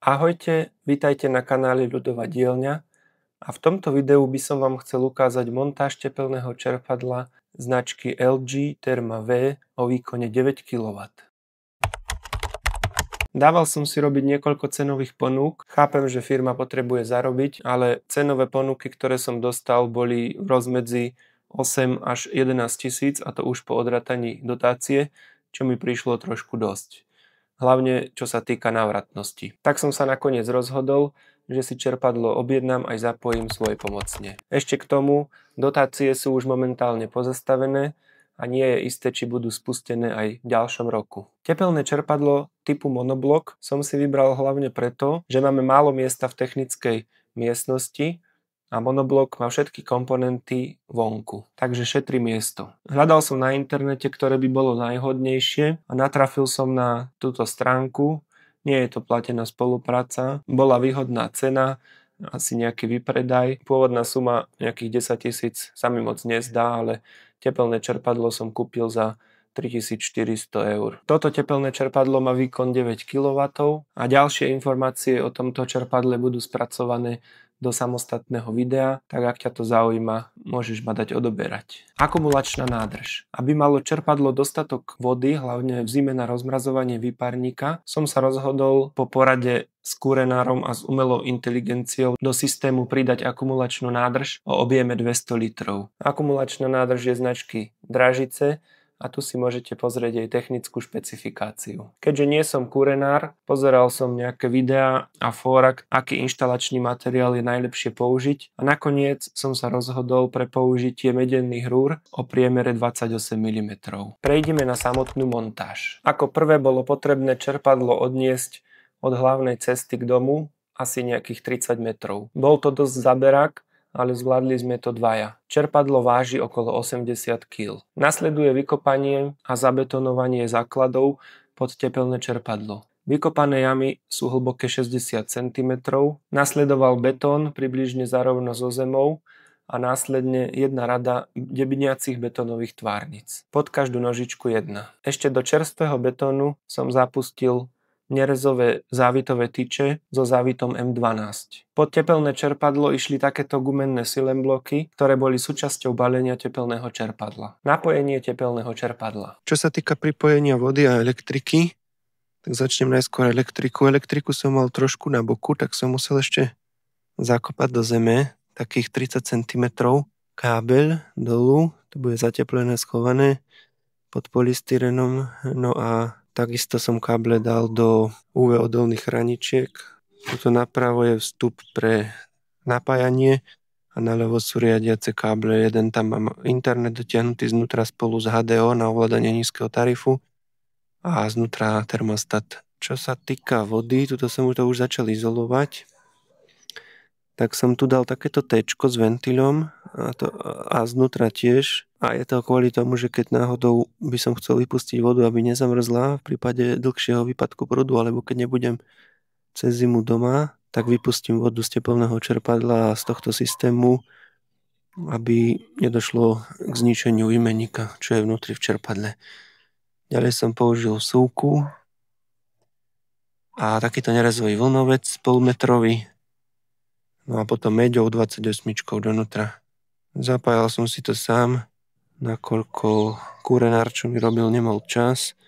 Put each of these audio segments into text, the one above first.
Ahojte, vítajte na kanáli Ľudová dielňa a v tomto videu by som vám chcel ukázať montáž tepelného čerpadla značky LG Therma V o výkone 9 kW. Dával som si robiť niekoľko cenových ponúk, chápem, že firma potrebuje zarobiť, ale cenové ponuky, ktoré som dostal, boli v rozmedzi 8 až 11 tisíc a to už po odrataní dotácie, čo mi prišlo trošku dosť. Hlavne čo sa týka návratnosti. Tak som sa nakoniec rozhodol, že si čerpadlo objednám aj zapojím svojpomocne. Ešte k tomu, dotácie sú už momentálne pozastavené a nie je isté, či budú spustené aj v ďalšom roku. Tepelné čerpadlo typu monoblok som si vybral hlavne preto, že máme málo miesta v technickej miestnosti a monoblok má všetky komponenty vonku, takže šetrí miesto. Hľadal som na internete, ktoré by bolo najhodnejšie a natrafil som na túto stránku. Nie je to platená spolupráca, bola výhodná cena, asi nejaký výpredaj. Pôvodná suma nejakých 10 tisíc sa mi moc nezdá, ale tepelné čerpadlo som kúpil za 3400 eur. Toto tepelné čerpadlo má výkon 9 kW a ďalšie informácie o tomto čerpadle budú spracované do samostatného videa, tak ak ťa to zaujíma, môžeš ma dať odoberať. Akumulačná nádrž. Aby malo čerpadlo dostatok vody, hlavne v zime na rozmrazovanie výparníka, som sa rozhodol po porade s kurenárom a s umelou inteligenciou do systému pridať akumulačnú nádrž o objeme 200 litrov. Akumulačná nádrž je značky Dražice a tu si môžete pozrieť jej technickú špecifikáciu. Keďže nie som kurenár, pozeral som nejaké videá a fóra, aký inštalačný materiál je najlepšie použiť a nakoniec som sa rozhodol pre použitie medených rúr o priemere 28 mm. Prejdeme na samotnú montáž. Ako prvé bolo potrebné čerpadlo odniesť od hlavnej cesty k domu asi nejakých 30 metrov. Bol to dosť zaberák, ale zvládli sme to dvaja. Čerpadlo váži okolo 80 kg. Nasleduje vykopanie a zabetonovanie základov pod tepelné čerpadlo. Vykopané jamy sú hlboké 60 cm, nasledoval betón približne zarovno so zemou a následne jedna rada debniacich betónových tvárnic. Pod každú nožičku jedna. Ešte do čerstvého betónu som zapustil nerezové závitové tyče so závitom M12. Pod tepelné čerpadlo išli takéto gumenné silembloky, ktoré boli súčasťou balenia tepelného čerpadla. Napojenie tepelného čerpadla. Čo sa týka pripojenia vody a elektriky, tak začnem najskôr elektriku. Elektriku som mal trošku na boku, tak som musel ešte zakopať do zeme takých 30 cm kábeľ dolu, to bude zateplené, schované pod polystyrenom, no a takisto som káble dal do UV odolných hraničiek. Tuto napravo je vstup pre napájanie a naľavo sú riadiace káble. Jeden tam mám internet dotiahnutý znútra spolu s HDO na ovládanie nízkeho tarifu a znútra termostat. Čo sa týka vody, tuto som to už začal izolovať, tak som tu dal takéto téčko s ventilom a znútra tiež. A je to kvôli tomu, že keď náhodou by som chcel vypustiť vodu, aby nezamrzla v prípade dlhšieho výpadku prúdu, alebo keď nebudem cez zimu doma, tak vypustím vodu z tepelného čerpadla a z tohto systému, aby nedošlo k zničeniu výmenníka, čo je vnútri v čerpadle. Ďalej som použil súku a takýto nerezový vlnovec polmetrový. No a potom meďou 28 donútra. Zapájal som si to sám, nakoľko kurenár, čo mi robil, nemal čas,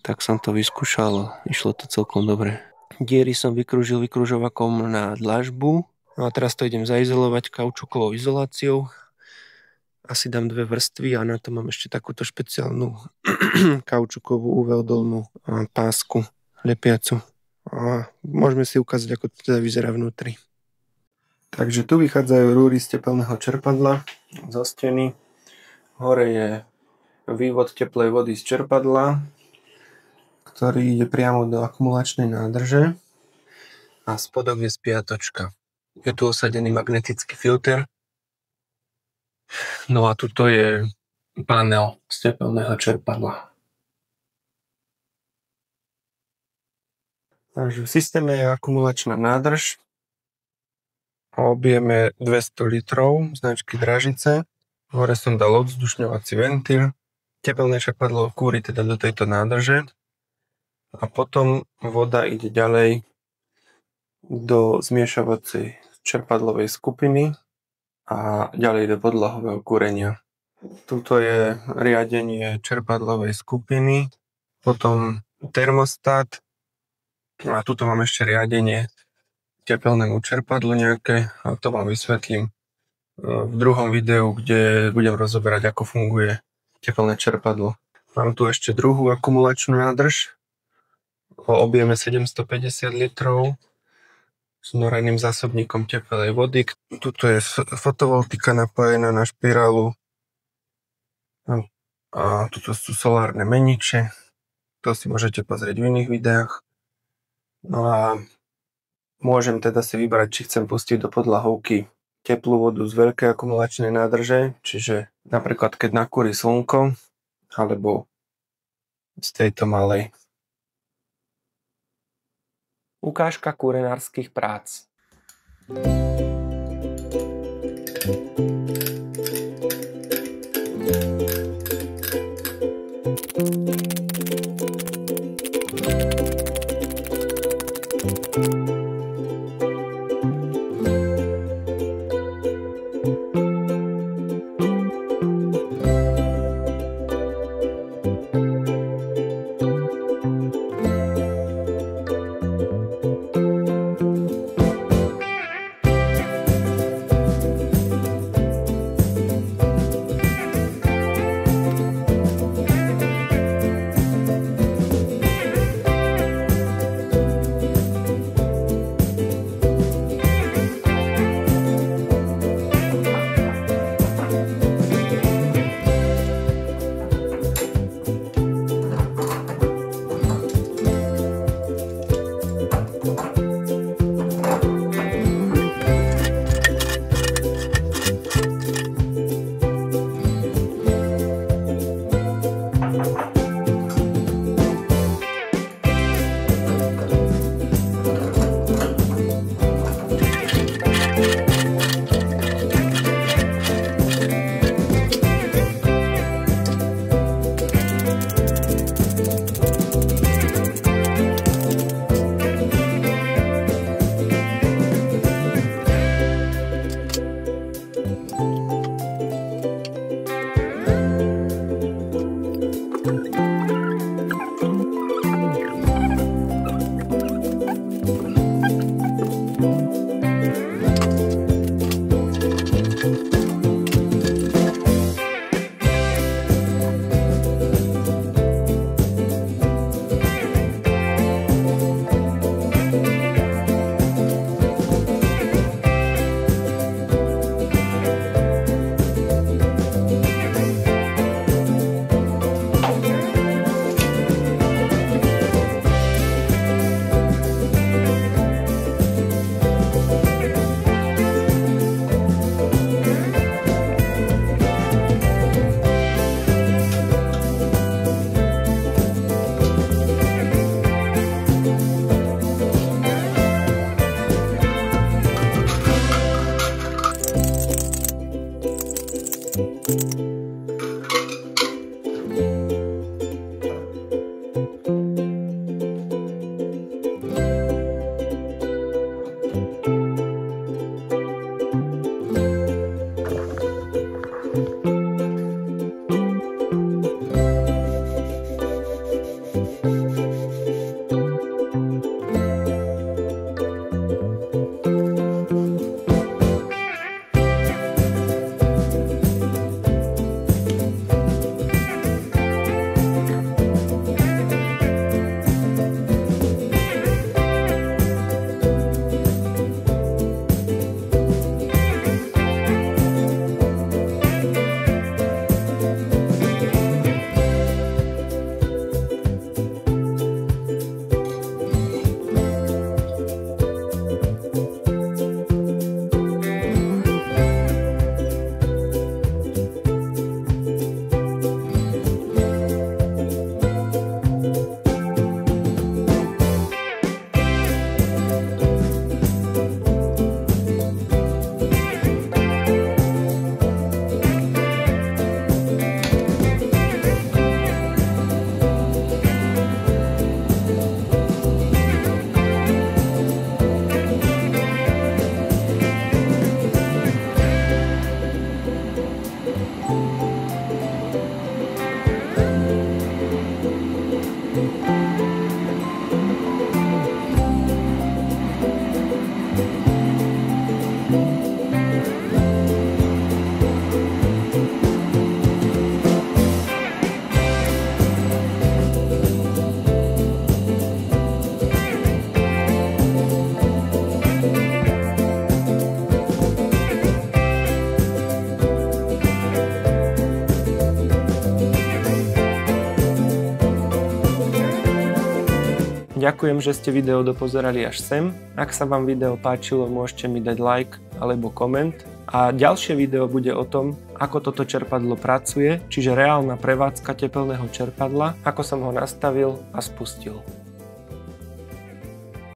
tak som to vyskúšal, išlo to celkom dobre. Diery som vykrúžil vykrúžovakom na dlažbu, no a teraz to idem zaizolovať kaučukovou izoláciou. Asi dám 2 vrstvy a na to mám ešte takúto špeciálnu kaučukovú UV odolnú pásku lepiacu. A môžeme si ukázať, ako to teda vyzerá vnútri. Takže tu vychádzajú rúry z tepelného čerpadla zo steny. Hore je vývod teplej vody z čerpadla, ktorý ide priamo do akumulačnej nádrže. A spodok je spiatočka. Je tu osadený magnetický filter. No a tuto je panel z tepelného čerpadla. Takže v systéme je akumulačná nádrž o objeme 200 litrov značky Dražice. Hore som dal ovzdušňovací ventil. Tepelné čerpadlo kúri teda do tejto nádrže. A potom voda ide ďalej do zmiešavacej čerpadlovej skupiny a ďalej do podlahového kúrenia. Tuto je riadenie čerpadlovej skupiny, potom termostat a tuto mám ešte riadenie tepelnému čerpadlu nejaké a to vám vysvetlím v druhom videu, kde budem rozoberať, ako funguje tepelné čerpadlo. Mám tu ešte druhú akumulačnú nádrž o objeme 750 litrov s noreným zásobníkom teplej vody. Tuto je fotovoltika napojená na špirálu a tuto sú solárne meniče. To si môžete pozrieť v iných videách. No a môžem teda si vybrať, či chcem pustiť do podlahovky teplú vodu z veľkej akumulačnej nádrže, čiže napríklad keď nakúri slnko, alebo z tejto malej. Ukážka kúrenárskych prác. Ďakujem, že ste video dopozerali až sem. Ak sa vám video páčilo, môžete mi dať like alebo koment. A ďalšie video bude o tom, ako toto čerpadlo pracuje, čiže reálna prevádzka tepelného čerpadla, ako som ho nastavil a spustil.